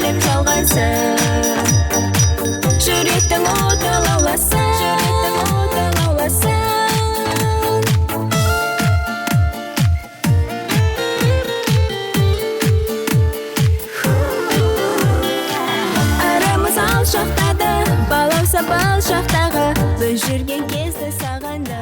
мәңгілік жалғасын. Жүректің оты лауласын, жүректің оты лауласын. Арамыз алшақтады, балауса балшақтағы, біз жүрген кезді сағынды.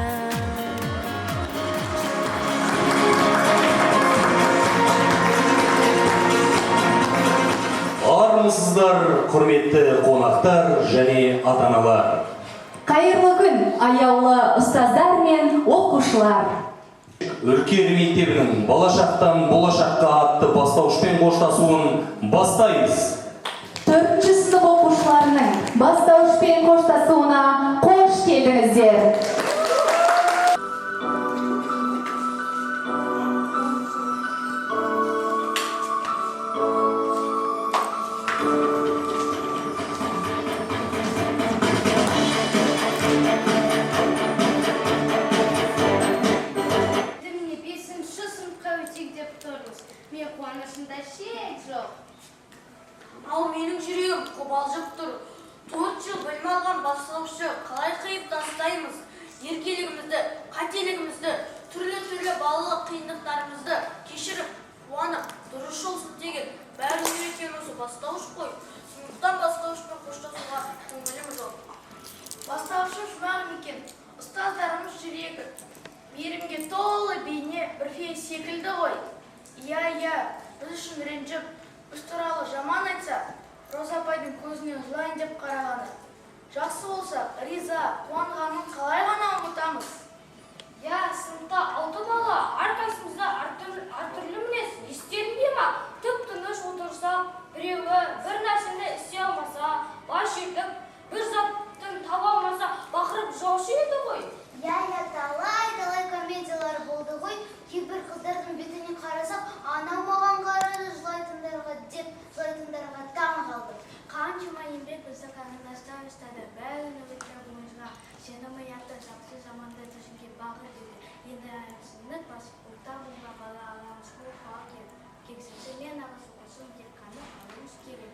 Армысыздар, құрметті қонақтар және ата-аналар. Қайырлы күн, аяулы ұстаздар мен оқушылар. Үркер мектебінің балашақтан болашаққа атты бастауышпен қоштасуын бастаймыз. 4-ші сынып оқушыларының бастауышпен қоштасуына қош келдіңіздер. Мен қуанышымда шек жоқ. Ал менің жүрегім қобалжып тұр. 4 жыл білім алған бастауышты қалай қиып тастаймыз? Еркелігімізді, қателігімізді, түрлі балалық қиындықтарымызды кешіріп, қуанып, дұрыс жол сілтеген бәрін үйреткен осы бастауыш қой. Сондықтан бастауышпен қоштасуға көңілім жоқ. Бастауышым жұмағым екен, ұстаздарымыз жүрегі. Мейірімге толы бейне бір фея секілді ғой. Иә, біз үшін ренжіп, біз туралы жаман айтса, Роза апайдың көзіне жылайын деп қарағаны. Жақсы болса, риза, қуанғанын қалай ғана ұмытамыз. Я, сыныпта 6 бала, әрқайсымызда әртүрлі мінез, естерінде ма? Тып-тыныш отырса, біреуі бір нәрсені істей алмаса, баш етіп, бір заттың таба алмаса, бақырып жаушы еді ғой. Я, талай комедиялар болды ғой. Кейбір қыздардың бетіне қарасақ, анау маған қарады жылайтындарға деп, жылайтындарға таң қалды. Қаншама еңбек бізді қарындастар ұстады, бәрін үмітті бойымызға сенім оятты, жақсы заманда түсінге бағыр деді. Енді әрісіндік басып, ұлта бұлға бала аламыз қол қуа кексінші мен ағыз оқысын деп қаны алуымыз керек.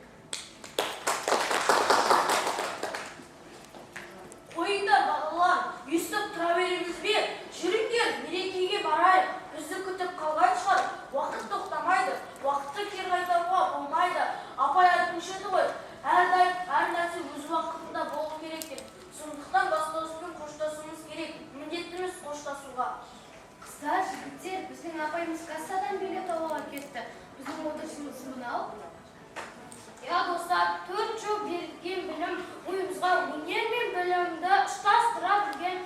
Қойыңдар бағалар, естіп тұра береміз бе? Жүріңдер, мерекеге барайық. Бізді күтіп қалған шығар. Уақыт тоқтамайды, уақытты кері қайтаруға болмайды. Апай айтушы еді ғой, әрдайым әр нәрсе өз уақытында болу керек деп. Сондықтан бастауышпен қоштасуымыз керек, міндеттіміз қоштасуға. Қыздар, жігіттер, біздің апайымыз кассадан билет алуға кетті. Біздің отырысымыз мынау. Я, достар, 4 жыл берілген білім, ойымызға өнер мен білімді ұштастыра білген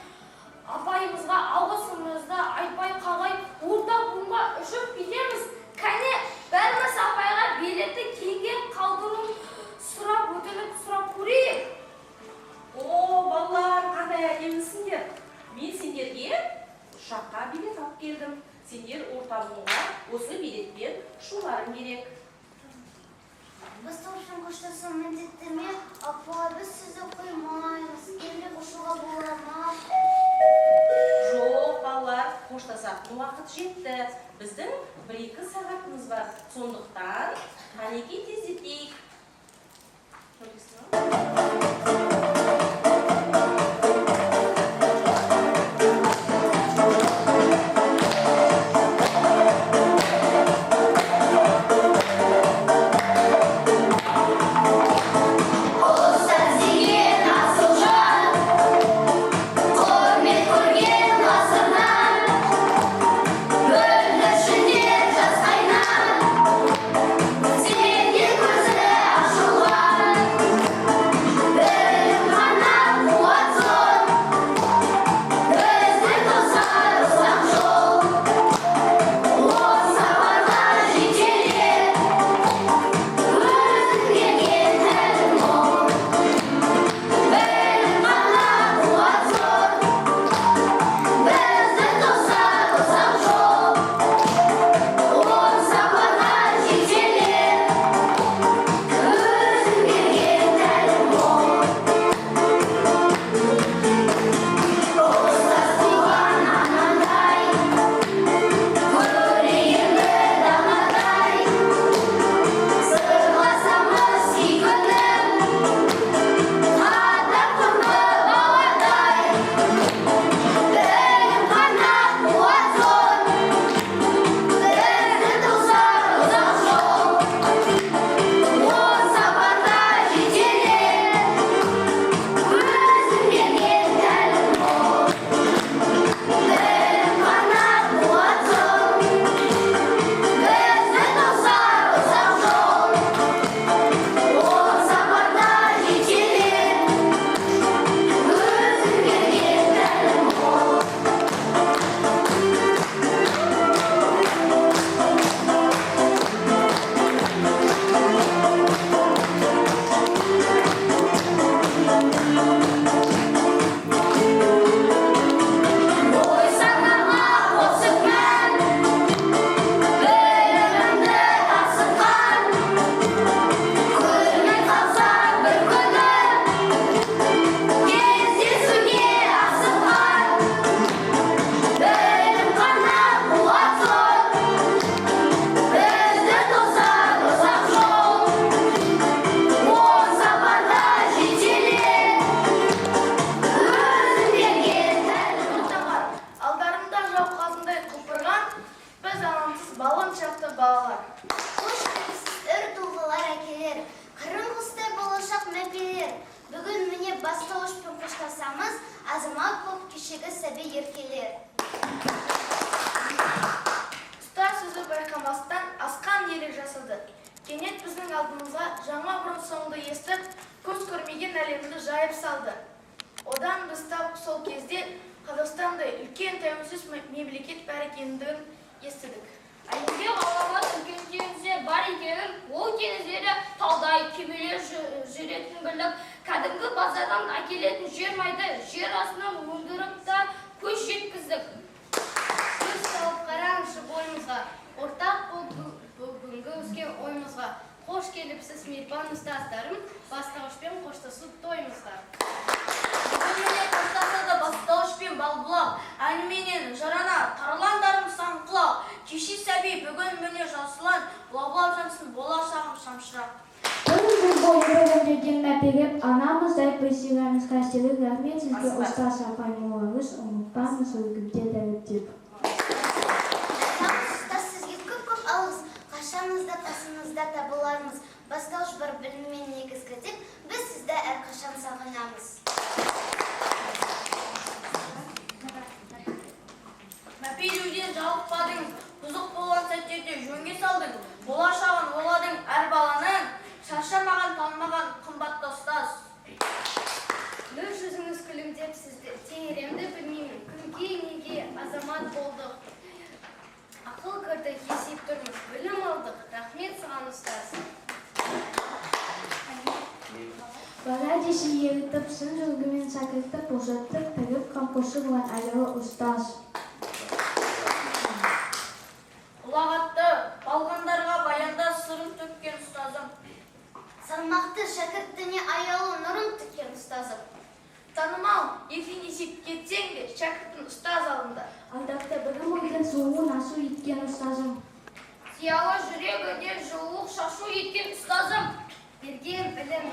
апайымызға алғысымызды айтпай қалай орта буынға ұшып кетеміз. Кәне, бәріміз апайға билетті кейінге қалдыруын өтініп сұрап көрейік. О, балалар, қандай әдемісіңдер. Мен сендерге ұшаққа билет алып келдім. Сендер орта буынға осы билетпен ұшуларың керек. Бастауышпен қоштасу міндетті ме? Апа, біз сізді қоймаймыз. Ерлік ұшуға бола ма? Жоқ, балалар, қоштасатын уақыт жетті. Біздің 1-2 сағатымыз бар. Сондықтан қанекей тездетейік. Сенде көзі ашылған балғын шақты балалар. Қош келіпсіз өр тұлғалар әкелер, қырын құстай болашақ мәпелер. Бүгін міне бастауышпен қоштасамыз, азамат боп кешегі сәби еркелер. Ұстаз сөзі байқамастан асқан елік жасады. Кенет біздің алдымызға жаңа бұрын соңды естіп, көз көрмеген әлемді жайып салды. Одан біз тап сол кезде Қазақстандай үлкен тәуелсіз мемлекет бар екендігін естідік. Әлемде ғаламат үлкен теңіздер бар екенін, ол теңіздерде таудай кемелер жүретін біліп, кәдімгі базардан әкелетін жер майды жер астынан өндіріп та көз жеткіздік. Көз салып қараңызшы бойымызға, ортақ бүгінгі өскен ойымызға. Қош келіпсіз мейірбан ұстаздарым, бастауышпен қоштасу тойымызға. Бүгініне қоштасады бастауышпен балбұлақ, әніменен жарана тарландарым саңқылау. Кеші сәби бүгін міне жасылан, бұлау жансын болашағым шамшырақ. Бір бойы білімдеген мәпелеп, анамыздай пресиғамыз қастелік рахмет сізге ұстаз апайымылыңыз, ұмытпаңыз өлгімде дәріптеп. Ұстаз сізге көп алғыс, қашанызда қасыңызда табылармыз. Бастауыш бар біліммен негізгі деп, біз сізді әрқашан сағынамыз. Мәпелеуден жалықпадың, бұзық болған сәттерде жөнге салдың, болашағын ойладың әр баланың, шаршамаған, танымаған қымбатты ұстаз. Нұр жүзіңіз күлімдеп сізді, теңеремді білмеймін, күнге неге азамат болдық. Ақыл кірді, есеп тұрмыз, білім алдық, рахмет саған ұстаз. Бала деші ерітіп, сын жүргімен сәкіртіп, ұжаттып, тігіп қамқошы болған айлығы ұстаз. Ұлағатты, балғандарға баянда сырын төккен ұстазым. Салмақты шәкірттіне аялы нұрын тіккен ұстазым. Танымал, ертең есеп кетсең де, шәкірттің ұстаз алынды. Алдақты білім ойдың суығын асу еткен ұстазым. Сиялы жүрегіне жылулық шашу еткен ұстазым. Берген білім